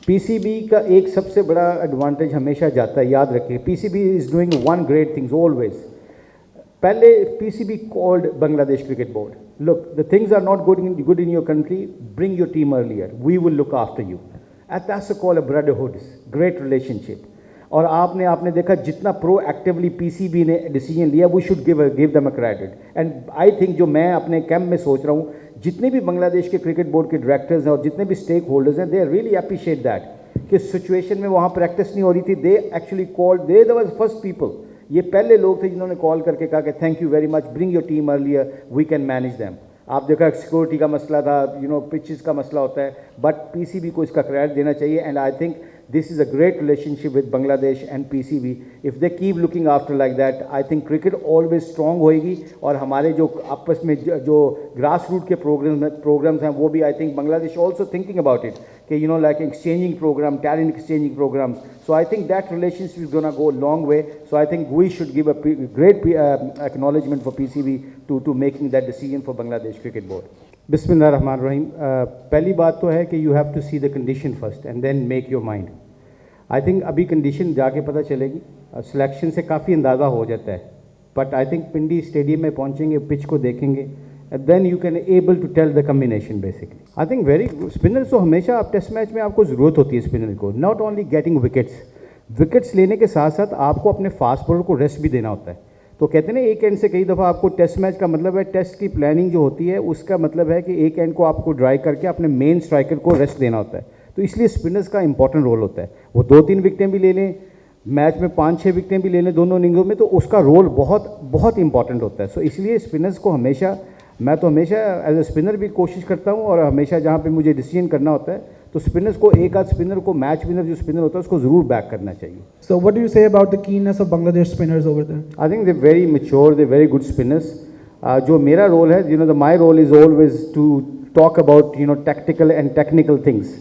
PCB का एक सबसे बड़ा एडवांटेज हमेशा जाता है, याद रखिए, PCB is doing one great things always. पहले PCB called Bangladesh Cricket Board, look, the things are not good in your country, bring your team earlier, we will look after you. And that's a call of brotherhood, great relationship. और आपने देखा जितना proactively PCB ने decision लिया, we should give them a credit. And I think जो मैं अपने camp में सोच रहा हूँ, जितने भी बांग्लादेश के क्रिकेट बोर्ड के डायरेक्टर्स हैं और जितने भी स्टेक होल्डर्स हैं, दे रियली अप्रिशिएट दैट कि सिचुएशन में वहाँ प्रैक्टिस नहीं हो रही थी, they actually called, they was first people, ये पहले लोग थे जिन्होंने कॉल करके कहा कि thank you very much, bring your team earlier, we can manage them. आप देखा सिक्योरिटी का मसला था, पिचेस का मसला होता है, बट PCB को इसका क्रेडिट देना चाहिए. And I think this is a great relationship with Bangladesh and PCB. If they keep looking after like that, I think cricket always strong होएगी. और हमारे जो आपस में जो ग्रास रूट के programs हैं, वो भी I think Bangladesh also thinking about it कि like exchanging program, talent exchanging programs. So I think that relationship is gonna go a long way. So I think we should give a great acknowledgement for PCB to making that decision for Bangladesh Cricket Board. Bismillahirrahmanirrahim. पहली बात तो है कि you have to see the condition first and then make your mind. I think अभी condition जाके पता चलेगी, selection से काफ़ी अंदाज़ा हो जाता है, but I think Pindi stadium में पहुंचेंगे, पिच को देखेंगे, then you can able to tell the combination basically. I think very spinners तो हमेशा आप टेस्ट मैच में आपको ज़रूरत होती है स्पिनर को, नॉट ओनली गेटिंग विकेट्स लेने के साथ साथ आपको अपने फास्ट बॉलर को रेस्ट भी देना होता है. तो कहते हैं ना, एक एंड से कई दफ़ा आपको टेस्ट मैच का मतलब है, टेस्ट की प्लानिंग जो होती है उसका मतलब है कि एक एंड को आपको ड्राई करके अपने मेन स्ट्राइकर को रेस्ट देना होता है. तो इसलिए स्पिनर्स का इंपॉर्टेंट रोल होता है. वो 2-3 विकेटें भी ले लें, मैच में 5-6 विकेटें भी ले लें दोनों इनिंगों में, तो उसका रोल बहुत बहुत इंपॉर्टेंट होता है. सो इसलिए स्पिनर्स को हमेशा, मैं तो हमेशा एज ए स्पिनर भी कोशिश करता हूँ, और हमेशा जहाँ पे मुझे डिसीजन करना होता है तो स्पिनर्स को, एक आध स्पिनर को, मैच विनर जो स्पिनर होता है उसको ज़रूर बैक करना चाहिए. So what do you say about the keenness of Bangladesh spinners over there? I think they're very mature, they're very good spinners. जो मेरा रोल है, my role is always to talk about tactical and technical things.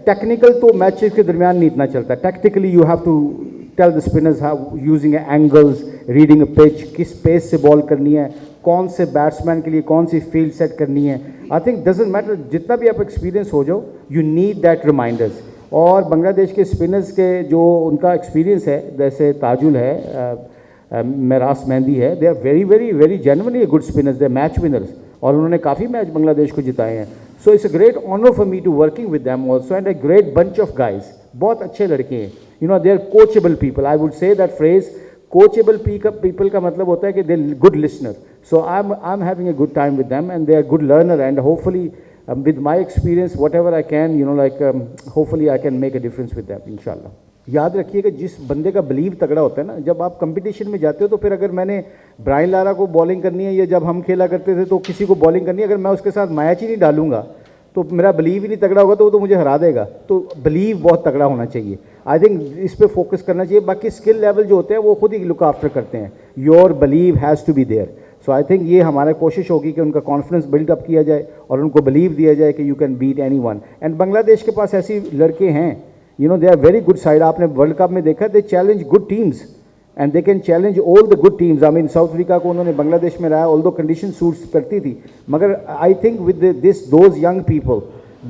Technical तो matches के दरमियान नहीं इतना चलता. Technically you have to tell the spinners how using angles, reading a pitch, किस पेस से बॉल करनी है, कौन से बैट्समैन के लिए कौन सी फील्ड सेट करनी है. आई थिंक डजंट मैटर, जितना भी आप एक्सपीरियंस हो जाओ, यू नीड दैट रिमाइंडर्स. और बांग्लादेश के स्पिनर्स के जो उनका एक्सपीरियंस है, जैसे ताजुल है, मेरास मेहंदी है, they are very very very genuinely good spinners, they are match winners, और उन्होंने काफ़ी मैच बांग्लादेश को जिताए हैं. So it's a great honor for me to working with them also, and a great bunch of guys. बहुत अच्छे लड़के हैं. They are coachable people. I would say that phrase, coachable people का मतलब होता है कि they're good listener. So I'm having a good time with them, and they are good learner, and hopefully with my experience, whatever I can, hopefully I can make a difference with them, inshallah. याद रखिए कि जिस बंदे का believe तगड़ा होता है ना, जब आप कंपटीशन में जाते हो, तो फिर अगर मैंने ब्रायन लारा को बॉलिंग करनी है, या जब हम खेला करते थे तो किसी को बॉलिंग करनी है, अगर मैं उसके साथ मैच ही नहीं डालूंगा तो मेरा बिलीव ही नहीं तगड़ा होगा, तो वो तो मुझे हरा देगा. तो बिलीव बहुत तगड़ा होना चाहिए. आई थिंक इस पे फोकस करना चाहिए. बाकी स्किल लेवल जो होते हैं वो खुद ही लुक आफ्टर करते हैं. Your believe has to be there. So I think ये हमारा कोशिश होगी कि उनका कॉन्फिडेंस बिल्डअप किया जाए और उनको बिलीव दिया जाए कि you can beat any one. And Bangladesh के पास ऐसी लड़के हैं, they are very good side. आपने वर्ल्ड कप में देखा, they challenge good teams and they can challenge all the good teams. I mean South Africa को उन्होंने बांग्लादेश में रहा, ऑल्दो कंडीशन सूट्स करती थी, मगर I think with those young people,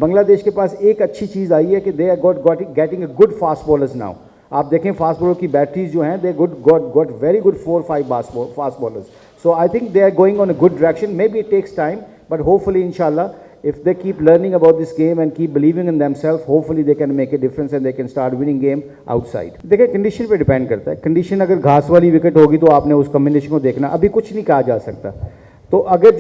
Bangladesh के पास एक अच्छी चीज़ आई है कि they are getting a good fast bowlers now. आप देखें फास्ट बॉलर की बैटरीज जो हैं, they got very good 4-5 fast bowlers. So I think they are going on a good direction. Maybe it takes time, but hopefully इंशाल्लाह, if they keep learning about this game and keep believing in themselves, hopefully they can make a difference and they can start winning game outside. देखिए condition पे depend करता है. Condition अगर घास वाली wicket होगी तो आपने उस कॉम्बिनेशन को देखना. अभी कुछ नहीं कहा जा सकता. तो अगर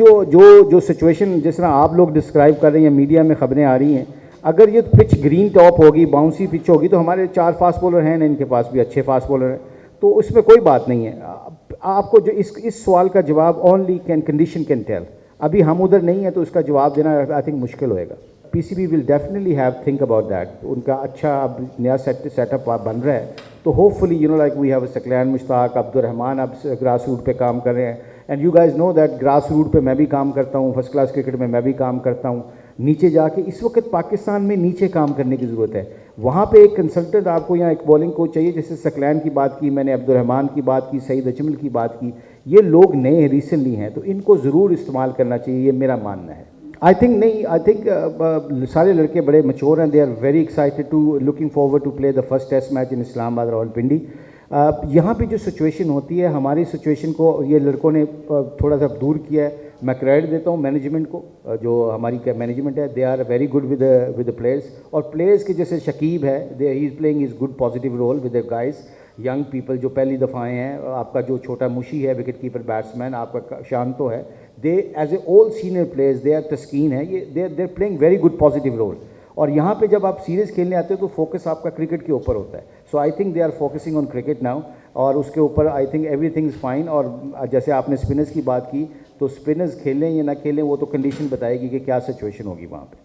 जो सिचुएशन जिस तरह आप लोग डिस्क्राइब कर रहे हैं, मीडिया में खबरें आ रही हैं, अगर ये पिच ग्रीन टॉप होगी, बाउंसी पिच होगी, तो हमारे 4 फास्ट बॉलर हैं, इनके पास भी अच्छे फास्ट बॉलर हैं, तो उसमें कोई बात नहीं है. आपको जो इस सवाल का जवाब ओनली कंडीशन कैन टेल. अभी हम उधर नहीं है तो उसका जवाब देना आई थिंक मुश्किल होएगा. PCB will definitely have think about that. उनका अच्छा अब नया सेटअप बन रहा है, तो hopefully like we have Saqlain Mushtaq, Abdul Rahman अब ग्रास रूट पे काम कर रहे हैं. And you guys know that grass root पे मैं भी काम करता हूँ, फर्स्ट क्लास क्रिकेट में मैं भी काम करता हूँ. नीचे जाके इस वक्त पाकिस्तान में नीचे काम करने की ज़रूरत है. वहाँ पे एक कंसल्टेंट आपको, यहाँ एक बॉलिंग कोच चाहिए. जैसे सकलैन की बात की मैंने, अब्दुल रहमान की बात की, सईद अजमल की बात की. ये लोग नए रिसेंटली हैं, तो इनको ज़रूर इस्तेमाल करना चाहिए, ये मेरा मानना है. आई थिंक नहीं, आई थिंक सारे लड़के बड़े मच्योर हैं, they are very excited to looking forward to play the first test match in Islamabad Rawalpindi. यहाँ पे जो सिचुएशन होती है, हमारी सिचुएशन को ये लड़कों ने थोड़ा सा दूर किया है। मैं क्रेडिट देता हूँ मैनेजमेंट को, जो हमारी क्या मैनेजमेंट है, they are very good with the players. और प्लेयर्स के जैसे शकीब है, they he is playing is good positive role with the guys, young people जो पहली दफ़ा आए हैं। आपका जो छोटा मुशी है विकेट कीपर बैट्समैन, आपका शांतो है, they as a all senior players, they are Taskin है, ये they are playing very good positive role. और यहाँ पे जब आप सीरीज़ खेलने आते हो तो फोकस आपका क्रिकेट के ऊपर होता है। So I think they are focusing on cricket now, और उसके ऊपर I think everything is fine. और जैसे आपने स्पिनर्स की बात की, तो स्पिनर्स खेलें या ना खेलें वो तो कंडीशन बताएगी कि क्या सिचुएशन होगी वहाँ पे।